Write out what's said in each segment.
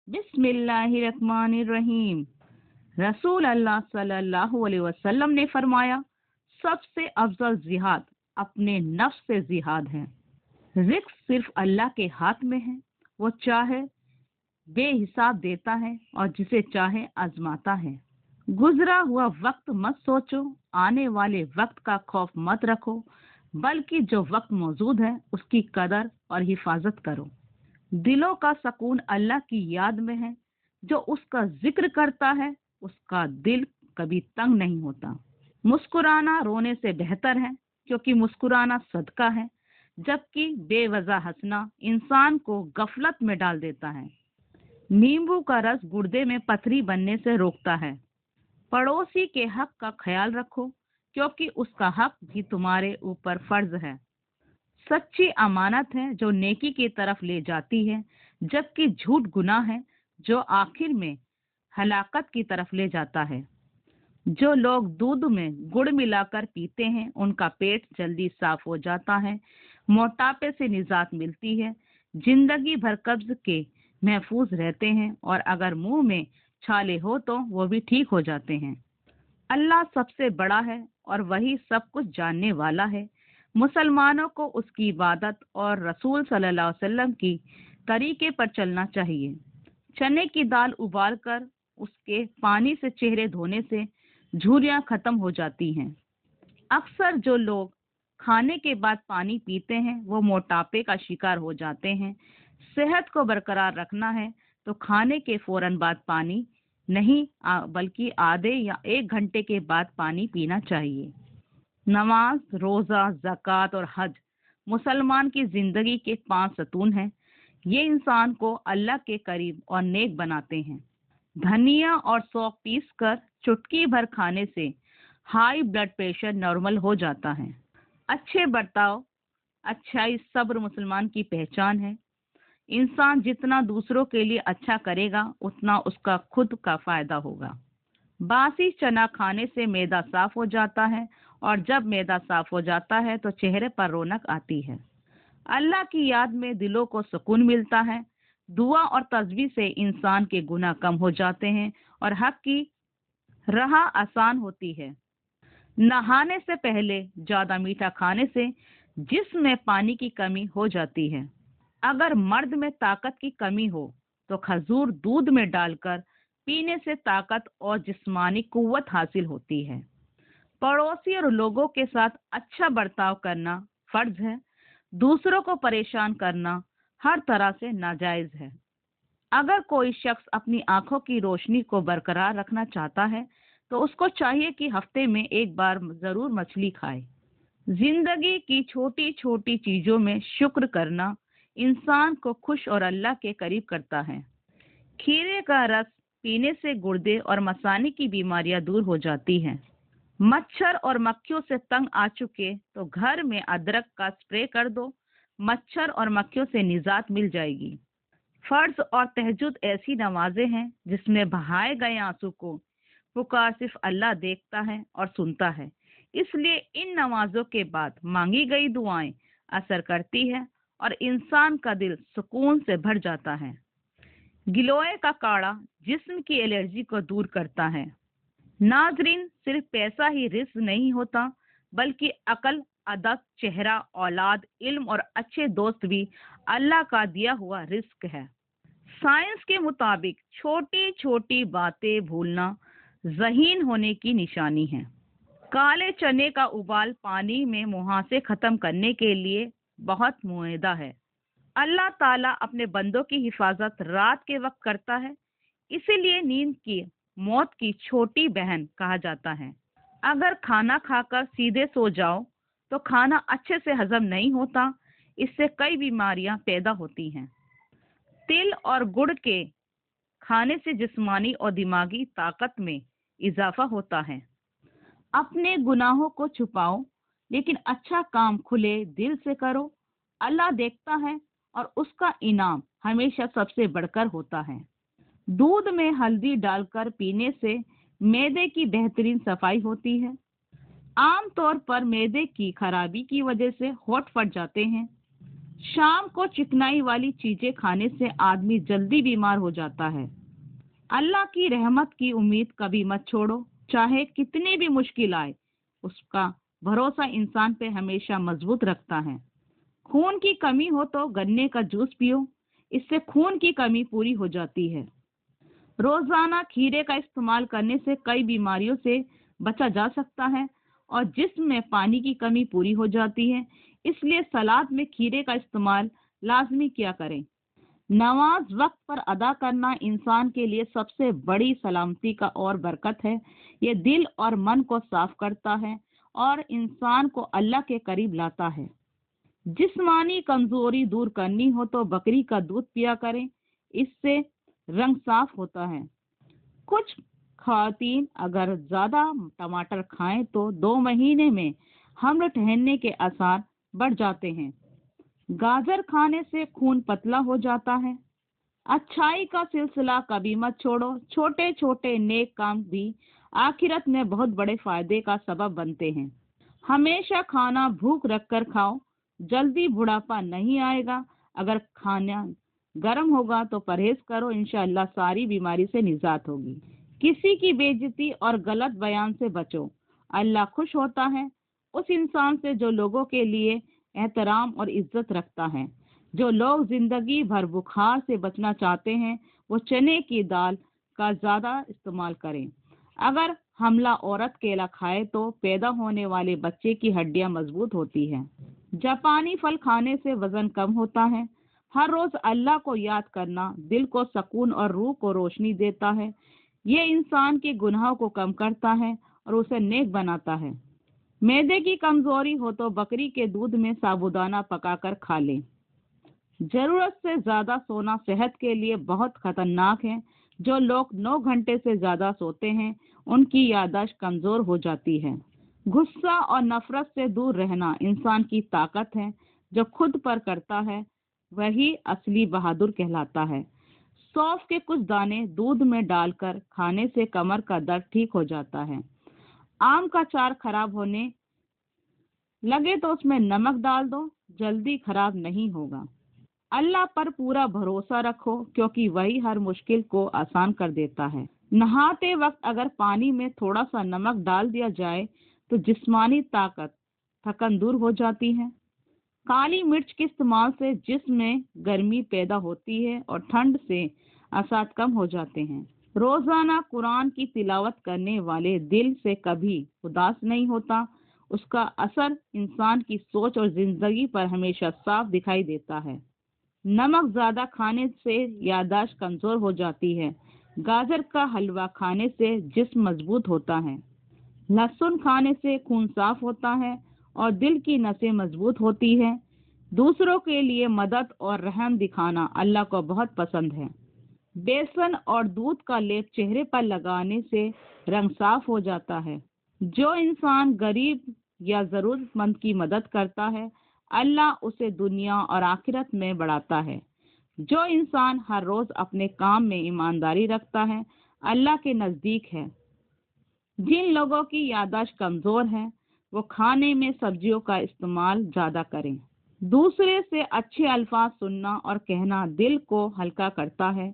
बिस्मिल्लाहिर्रहमानिर्रहीम। रसूल अल्लाह सल्लल्लाहु अलैहि वसल्लम ने फरमाया, सबसे अफजल जिहाद अपने नफ्स से जिहाद है। रिस्क सिर्फ अल्लाह के हाथ में है। वो चाहे बेहिसाब देता है और जिसे चाहे आजमाता है। गुजरा हुआ वक्त मत सोचो, आने वाले वक्त का खौफ मत रखो, बल्कि जो वक्त मौजूद है उसकी कदर और हिफाजत करो। दिलों का सुकून अल्लाह की याद में है। जो उसका जिक्र करता है उसका दिल कभी तंग नहीं होता। मुस्कुराना रोने से बेहतर है, क्योंकि मुस्कुराना सदका है, जबकि बेवजह हंसना इंसान को गफलत में डाल देता है। नींबू का रस गुर्दे में पथरी बनने से रोकता है। पड़ोसी के हक का ख्याल रखो, क्योंकि उसका हक भी तुम्हारे ऊपर फर्ज है। सच्ची अमानत है जो नेकी की तरफ ले जाती है, जबकि झूठ गुनाह है जो आखिर में हलाकत की तरफ ले जाता है। जो लोग दूध में गुड़ मिलाकर पीते हैं उनका पेट जल्दी साफ हो जाता है, मोटापे से निजात मिलती है, जिंदगी भर कब्ज के महफूज रहते हैं, और अगर मुंह में छाले हो तो वो भी ठीक हो जाते हैं। अल्लाह सबसे बड़ा है और वही सब कुछ जानने वाला है। मुसलमानों को उसकी इबादत और रसूल सल्लल्लाहु अलैहि वसल्लम की तरीके पर चलना चाहिए। चने की दाल उबाल कर उसके पानी से चेहरे धोने से झुर्रियां खत्म हो जाती हैं। अक्सर जो लोग खाने के बाद पानी पीते हैं वो मोटापे का शिकार हो जाते हैं। सेहत को बरकरार रखना है तो खाने के फौरन बाद पानी नहीं, बल्कि आधे या 1 घंटे के बाद पानी पीना चाहिए। नमाज, रोजा, ज़कात और हज मुसलमान की जिंदगी के 5 सतून हैं। ये इंसान को अल्लाह के करीब और नेक बनाते हैं। धनिया और सौंफ पीस कर चुटकी भर खाने से हाई ब्लड प्रेशर नॉर्मल हो जाता है। अच्छे बर्ताव, अच्छाई, सब्र मुसलमान की पहचान है। इंसान जितना दूसरों के लिए अच्छा करेगा उतना उसका खुद का फायदा होगा। बासी चना खाने से मैदा साफ हो जाता है, और जब मैदा साफ हो जाता है तो चेहरे पर रौनक आती है। अल्लाह की याद में दिलों को सुकून मिलता है। दुआ और तस्बीह से इंसान के गुनाह कम हो जाते हैं और हक की राह आसान होती है। नहाने से पहले ज्यादा मीठा खाने से जिस्म में पानी की कमी हो जाती है। अगर मर्द में ताकत की कमी हो तो खजूर दूध में डालकर पीने से ताकत और जिस्मानी कुव्वत हासिल होती है। पड़ोसी और लोगों के साथ अच्छा बर्ताव करना फर्ज है। दूसरों को परेशान करना हर तरह से नाजायज है। अगर कोई शख्स अपनी आंखों की रोशनी को बरकरार रखना चाहता है तो उसको चाहिए कि हफ्ते में एक बार जरूर मछली खाए। जिंदगी की छोटी छोटी चीजों में शुक्र करना इंसान को खुश और अल्लाह के करीब करता है। खीरे का रस पीने से गुर्दे और मसाने की बीमारियां दूर हो जाती हैं। मच्छर और मक्खियों से तंग आ चुके तो घर में अदरक का स्प्रे कर दो, मच्छर और मक्खियों से निजात मिल जाएगी। फर्ज और तहज्जुद ऐसी नमाजें हैं जिसमें बहाए गए आंसू को पुकार सिर्फ अल्लाह देखता है और सुनता है। इसलिए इन नमाजों के बाद मांगी गई दुआएं असर करती है और इंसान का दिल सुकून से भर जाता है। गिलोय का काढ़ा जिस्म की एलर्जी को दूर करता है। नाजरीन, सिर्फ पैसा ही रिस्क नहीं होता, बल्कि अकल, अदब, चेहरा, औलाद, इल्म और अच्छे दोस्त भी अल्लाह का दिया हुआ रिस्क है। साइंस के मुताबिक छोटी छोटी बातें भूलना ज़हीन होने की निशानी है। काले चने का उबाल पानी में मुहासे खत्म करने के लिए बहुत मुफीद है। अल्लाह ताला अपने बंदों की हिफाजत रात के वक्त करता है, इसीलिए नींद की मौत की छोटी बहन कहा जाता है। अगर खाना खाकर सीधे सो जाओ तो खाना अच्छे से हजम नहीं होता, इससे कई बीमारियां पैदा होती हैं। तिल और गुड़ के खाने से जिस्मानी और दिमागी ताकत में इजाफा होता है। अपने गुनाहों को छुपाओ, लेकिन अच्छा काम खुले दिल से करो। अल्लाह देखता है और उसका इनाम हमेशा सबसे बढ़कर होता है। दूध में हल्दी डालकर पीने से मैदे की बेहतरीन सफाई होती है। आम तौर पर मैदे की खराबी की वजह से होंठ फट जाते हैं। शाम को चिकनाई वाली चीजें खाने से आदमी जल्दी बीमार हो जाता है। अल्लाह की रहमत की उम्मीद कभी मत छोड़ो, चाहे कितनी भी मुश्किल आए। उसका भरोसा इंसान पे हमेशा मजबूत रखता है। खून की कमी हो तो गन्ने का जूस पियो, इससे खून की कमी पूरी हो जाती है। रोजाना खीरे का इस्तेमाल करने से कई बीमारियों से बचा जा सकता है और जिस्म में पानी की कमी पूरी हो जाती है, इसलिए सलाद में खीरे का इस्तेमाल लाजमी किया करें। नमाज वक्त पर अदा करना इंसान के लिए सबसे बड़ी सलामती का और बरकत है। ये दिल और मन को साफ करता है और इंसान को अल्लाह के करीब लाता है। जिस्मानी कमजोरी दूर करनी हो तो बकरी का दूध पिया करें, इससे रंग साफ होता है। कुछ खातीन अगर ज्यादा टमाटर खाएं तो 2 महीने में हमल ठहरने के आसार बढ़ जाते हैं। गाजर खाने से खून पतला हो जाता है। अच्छाई का सिलसिला कभी मत छोड़ो, छोटे छोटे नेक काम भी आखिरत में बहुत बड़े फायदे का सबब बनते हैं। हमेशा खाना भूख रखकर खाओ, जल्दी बुढ़ापा नहीं आएगा। अगर खाना गर्म होगा तो परहेज करो, इंशाअल्लाह सारी बीमारी से निजात होगी। किसी की बेइज्जती और गलत बयान से बचो, अल्लाह खुश होता है उस इंसान से जो लोगों के लिए एहतराम और इज्जत रखता है। जो लोग जिंदगी भर बुखार से बचना चाहते हैं वो चने की दाल का ज्यादा इस्तेमाल करें। अगर हमला औरत केला खाए तो पैदा होने वाले बच्चे की हड्डियां मजबूत होती हैं। जापानी फल खाने से वजन कम होता है। हर रोज अल्लाह को याद करना दिल को सुकून और रूह को रोशनी देता है। ये इंसान के गुनाहों को कम करता है और उसे नेक बनाता है। मैदे की कमजोरी हो तो बकरी के दूध में साबूदाना पकाकर खा लें। जरूरत से ज्यादा सोना सेहत के लिए बहुत खतरनाक है। जो लोग 9 घंटे से ज्यादा सोते हैं उनकी याददाश्त कमजोर हो जाती है। गुस्सा और नफरत से दूर रहना इंसान की ताकत है। जो खुद पर करता है वही असली बहादुर कहलाता है। सौंफ के कुछ दाने दूध में डालकर खाने से कमर का दर्द ठीक हो जाता है। आम का अचार खराब होने लगे तो उसमें नमक डाल दो, जल्दी खराब नहीं होगा। अल्लाह पर पूरा भरोसा रखो क्योंकि वही हर मुश्किल को आसान कर देता है। नहाते वक्त अगर पानी में थोड़ा सा नमक डाल दिया जाए तो जिस्मानी ताकत थकन दूर हो जाती है। काली मिर्च के इस्तेमाल से जिस्म में गर्मी पैदा होती है और ठंड से असाद कम हो जाते हैं। रोजाना कुरान की तिलावत करने वाले दिल से कभी उदास नहीं होता। उसका असर इंसान की सोच और जिंदगी पर हमेशा साफ दिखाई देता है। नमक ज्यादा खाने से याददाश्त कमजोर हो जाती है। गाजर का हलवा खाने से जिस्म मजबूत होता है। लहसुन खाने से खून साफ होता है और दिल की नसें मजबूत होती है। दूसरों के लिए मदद और रहम दिखाना अल्लाह को बहुत पसंद है। बेसन और दूध का लेप चेहरे पर लगाने से रंग साफ हो जाता है। जो इंसान गरीब या जरूरतमंद की मदद करता है अल्लाह उसे दुनिया और आखिरत में बढ़ाता है। जो इंसान हर रोज अपने काम में ईमानदारी रखता है अल्लाह के नजदीक है। जिन लोगों की याददाश्त कमजोर है वो खाने में सब्जियों का इस्तेमाल ज्यादा करें। दूसरे से अच्छे अल्फाज सुनना और कहना दिल को हल्का करता है।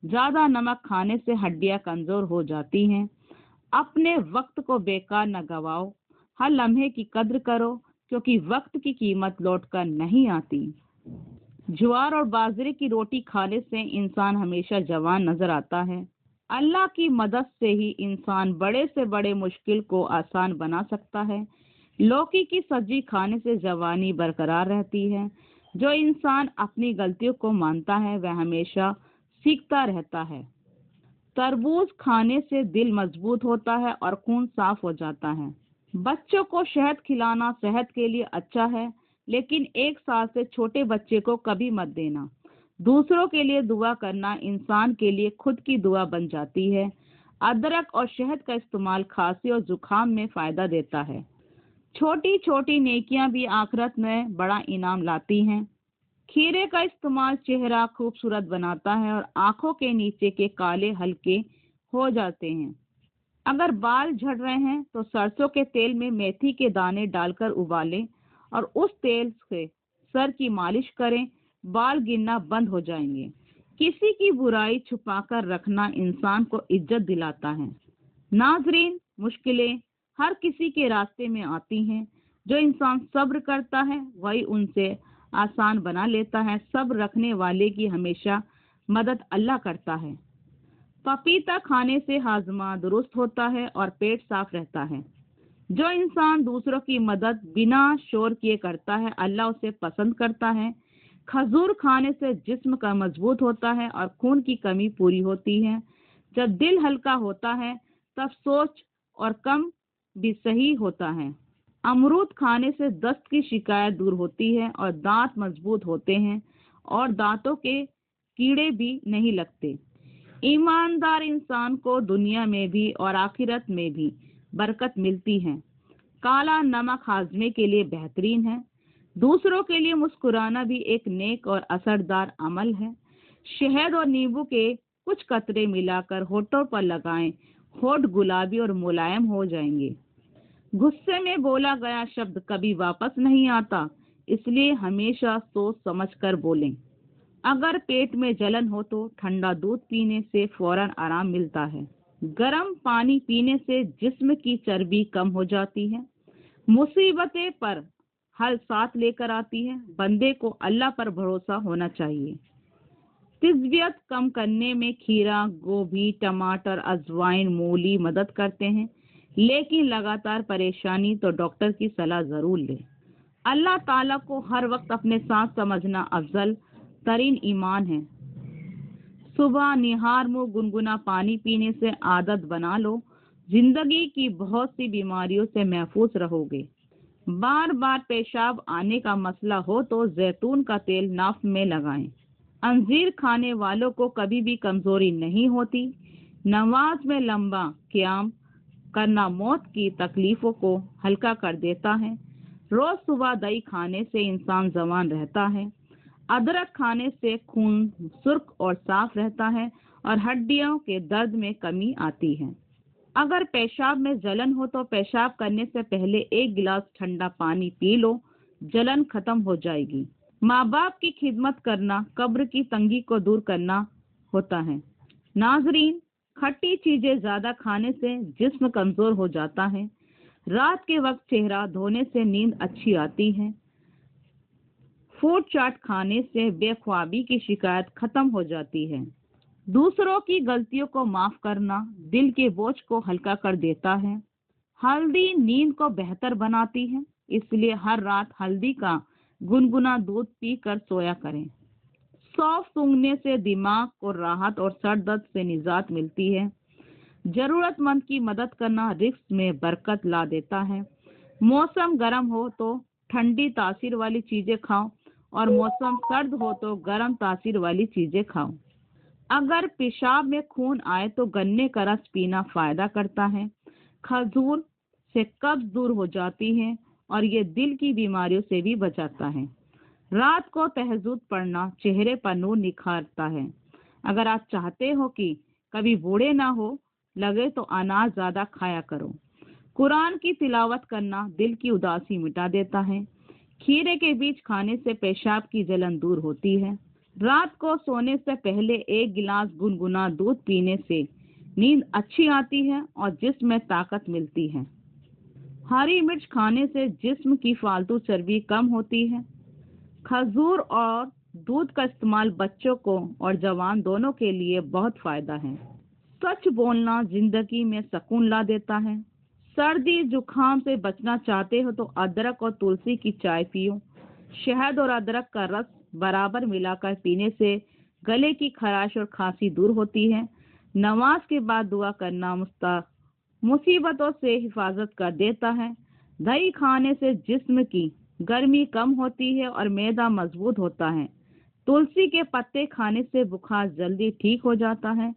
ज्यादा नमक खाने से हड्डियां कमजोर हो जाती हैं। अपने वक्त को बेकार न गवाओ, हर लम्हे की कद्र करो क्योंकि वक्त की कीमत लौट कर नहीं आती। ज्वार और बाजरे की रोटी खाने से इंसान हमेशा जवान नजर आता है। अल्लाह की मदद से ही इंसान बड़े से बड़े मुश्किल को आसान बना सकता है। लौकी की सब्जी खाने से जवानी बरकरार रहती है। जो इंसान अपनी गलतियों को मानता है वह हमेशा सीखता रहता है। तरबूज खाने से दिल मजबूत होता है और खून साफ हो जाता है। बच्चों को शहद खिलाना सेहत के लिए अच्छा है, लेकिन 1 साल से छोटे बच्चे को कभी मत देना। दूसरों के लिए दुआ करना इंसान के लिए खुद की दुआ बन जाती है। अदरक और शहद का इस्तेमाल खांसी और जुकाम में फायदा देता है। छोटी छोटी नेकियां भी आखिरत में बड़ा इनाम लाती हैं। खीरे का इस्तेमाल चेहरा खूबसूरत बनाता है और आंखों के नीचे के काले हल्के हो जाते हैं। अगर बाल झड़ रहे हैं तो सरसों के तेल में मेथी के दाने डालकर उबालें और उस तेल से سر کی مالش کریں، بال گرنا بند ہو جائیں گے۔ کسی کی برائی چھپا کر رکھنا انسان کو عزت دلاتا ہے۔ ناظرین، مشکلیں ہر کسی کے راستے میں آتی ہیں۔ جو انسان صبر کرتا ہے وہی ان سے آسان بنا لیتا ہے۔ صبر رکھنے والے کی ہمیشہ مدد اللہ کرتا ہے۔ پپیتا کھانے سے ہاضمہ درست ہوتا ہے اور پیٹ صاف رہتا ہے۔ جو انسان دوسروں کی مدد بنا شور کیے کرتا ہے اللہ اسے پسند کرتا ہے۔ کھجور کھانے سے جسم کا مضبوط ہوتا ہے اور خون کی کمی پوری ہوتی ہے۔ جب دل ہلکا ہوتا ہے تب سوچ اور کم بھی صحیح ہوتا ہے۔ امرود کھانے سے دست کی شکایت دور ہوتی ہے اور دانت مضبوط ہوتے ہیں اور دانتوں کے کیڑے بھی نہیں لگتے۔ ایماندار انسان کو دنیا میں بھی اور آخرت میں بھی برکت ملتی ہے۔ کالا نمک ہاضمے کے لیے بہترین ہے۔ دوسروں کے لیے مسکرانا بھی ایک نیک اور اثردار عمل ہے۔ شہد اور نیمبو کے کچھ قطرے ملا کر ہونٹوں پر لگائیں، ہونٹ گلابی اور ملائم ہو جائیں گے۔ غصے میں بولا گیا شبد کبھی واپس نہیں آتا، اس لیے ہمیشہ سوچ سمجھ کر بولیں۔ اگر پیٹ میں جلن ہو تو ٹھنڈا دودھ پینے سے فوراً آرام ملتا ہے۔ گرم پانی پینے سے جسم کی چربی کم ہو جاتی ہے۔ مصیبتیں پر حل ساتھ لے کر آتی ہے۔ بندے کو اللہ پر بھروسہ ہونا چاہیے۔ تذبیت کم کرنے میں کھیرا، گوبھی، ٹماٹر، اجوائن، مولی مدد کرتے ہیں، لیکن لگاتار پریشانی تو ڈاکٹر کی صلاح ضرور لیں۔ اللہ تعالیٰ کو ہر وقت اپنے ساتھ سمجھنا افضل ترین ایمان ہے۔ صبح نہار منہ گنگنا پانی پینے سے عادت بنا لو، زندگی کی بہت سی بیماریوں سے محفوظ رہو گے۔ بار بار پیشاب آنے کا مسئلہ ہو تو زیتون کا تیل ناف میں لگائیں۔ انجیر کھانے والوں کو کبھی بھی کمزوری نہیں ہوتی۔ نماز میں لمبا قیام کرنا موت کی تکلیفوں کو ہلکا کر دیتا ہے۔ روز صبح دہی کھانے سے انسان جوان رہتا ہے۔ ادرک کھانے سے خون سرخ اور صاف رہتا ہے اور ہڈیوں کے درد میں کمی آتی ہے۔ اگر پیشاب میں جلن ہو تو پیشاب کرنے سے پہلے ایک گلاس ٹھنڈا پانی پی لو، جلن ختم ہو جائے گی۔ ماں باپ کی خدمت کرنا قبر کی تنگی کو دور کرنا ہوتا ہے۔ ناظرین، کھٹی چیزیں زیادہ کھانے سے جسم کمزور ہو جاتا ہے۔ رات کے وقت چہرہ دھونے سے نیند اچھی آتی ہے۔ فوڈ چاٹ کھانے سے بے خوابی کی شکایت ختم ہو جاتی ہے۔ دوسروں کی غلطیوں کو معاف کرنا دل کے بوجھ کو ہلکا کر دیتا ہے۔ ہلدی نیند کو بہتر بناتی ہے، اس لیے ہر رات ہلدی کا گنگنا دودھ پی کر سویا کریں۔ سونف سونگھنے سے دماغ کو راحت اور سر درد سے نجات ملتی ہے۔ ضرورت مند کی مدد کرنا رزق میں برکت لا دیتا ہے۔ موسم گرم ہو تو ٹھنڈی تاثیر والی چیزیں کھاؤ اور موسم سرد ہو تو گرم تاثیر والی چیزیں کھاؤ۔ اگر پیشاب میں خون آئے تو گنے کا رس پینا فائدہ کرتا ہے۔ کھجور سے قبض دور ہو جاتی ہے اور یہ دل کی بیماریوں سے بھی بچاتا ہے۔ رات کو تہجد پڑھنا چہرے پر نور نکھارتا ہے۔ اگر آپ چاہتے ہو کہ کبھی بوڑھے نہ ہو لگے تو اناج زیادہ کھایا کرو۔ قرآن کی تلاوت کرنا دل کی اداسی مٹا دیتا ہے۔ کھیرے کے بیج کھانے سے پیشاب کی جلن دور ہوتی ہے۔ رات کو سونے سے پہلے ایک گلاس گنگنا دودھ پینے سے نیند اچھی آتی ہے اور جسم میں طاقت ملتی ہے۔ ہری مرچ کھانے سے جسم کی فالتو چربی کم ہوتی ہے۔ کھجور اور دودھ کا استعمال بچوں کو اور جوان دونوں کے لیے بہت فائدہ ہے۔ سچ بولنا زندگی میں سکون لا دیتا ہے۔ سردی زکام سے بچنا چاہتے ہو تو ادرک اور تلسی کی چائے پیو۔ شہد اور ادرک کا رس برابر ملا کر پینے سے گلے کی خراش اور کھانسی دور ہوتی ہے۔ نماز کے بعد دعا کرنا مصیبتوں سے حفاظت کر دیتا ہے۔ دہی کھانے سے جسم کی گرمی کم ہوتی ہے اور معدہ مضبوط ہوتا ہے۔ تلسی کے پتے کھانے سے بخار جلدی ٹھیک ہو جاتا ہے۔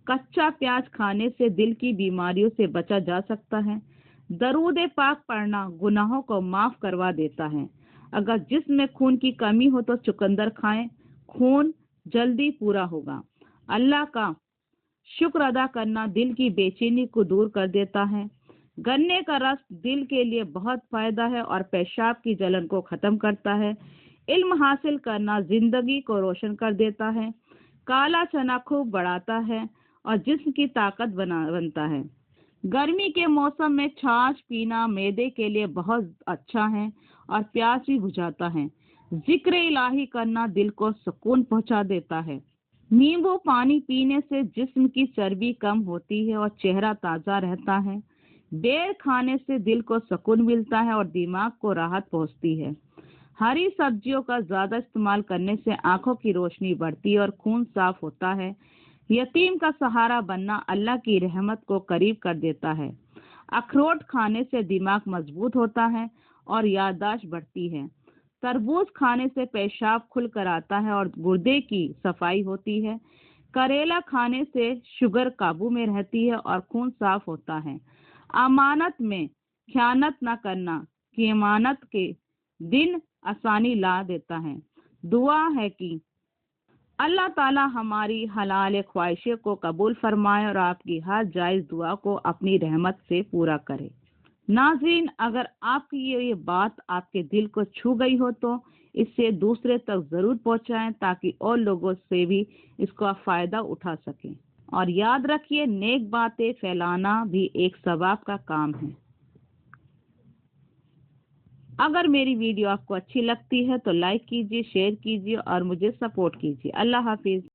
کچا پیاز کھانے سے دل کی بیماریوں سے بچا جا سکتا ہے۔ درود پاک پڑھنا گناہوں کو معاف کروا دیتا ہے۔ اگر جسم میں خون کی کمی ہو تو چقندر کھائیں، خون جلدی پورا ہوگا۔ اللہ کا شکر ادا کرنا دل کی بے چینی کو دور کر دیتا ہے۔ گنے کا رس دل کے لیے بہت فائدہ ہے اور پیشاب کی جلن کو ختم کرتا ہے۔ علم حاصل کرنا زندگی کو روشن کر دیتا ہے، کالا چنا خوب بڑھاتا ہے اور جسم کی طاقت بنتا ہے۔ گرمی کے موسم میں چھاچھ پینا معدے کے لیے بہت اچھا ہے اور پیاس بھی بجھاتا ہے۔ ذکر الہی کرنا دل کو سکون پہنچا دیتا ہے۔ نیمبو پانی پینے سے جسم کی چربی کم ہوتی ہے اور چہرہ تازہ رہتا ہے۔ بیر کھانے سے دل کو سکون ملتا ہے اور دماغ کو راحت پہنچتی ہے۔ ہری سبزیوں کا زیادہ استعمال کرنے سے آنکھوں کی روشنی بڑھتی ہے اور خون صاف ہوتا ہے۔ یتیم کا سہارا بننا اللہ کی رحمت کو قریب کر دیتا ہے۔ اخروٹ کھانے سے دماغ مضبوط ہوتا ہے اور یادداشت بڑھتی ہے۔ تربوز کھانے سے پیشاب کھل کر آتا ہے اور گردے کی صفائی ہوتی ہے۔ کریلا کھانے سے شوگر قابو میں رہتی ہے اور خون صاف ہوتا ہے۔ امانت میں خیانت نہ کرنا قیامت کے دن آسانی لا دیتا ہے۔ دعا ہے کہ اللہ تعالی ہماری حلال خواہشیں کو قبول فرمائے اور آپ کی ہر جائز دعا کو اپنی رحمت سے پورا کرے۔ ناظرین، اگر آپ کی یہ بات آپ کے دل کو چھو گئی ہو تو اس سے دوسرے تک ضرور پہنچائیں تاکہ اور لوگوں سے بھی اس کا فائدہ اٹھا سکیں۔ اور یاد رکھیے، نیک باتیں پھیلانا بھی ایک ثواب کا کام ہے۔ اگر میری ویڈیو آپ کو اچھی لگتی ہے تو لائک کیجیے، شیئر کیجیے اور مجھے سپورٹ کیجیے۔ اللہ حافظ۔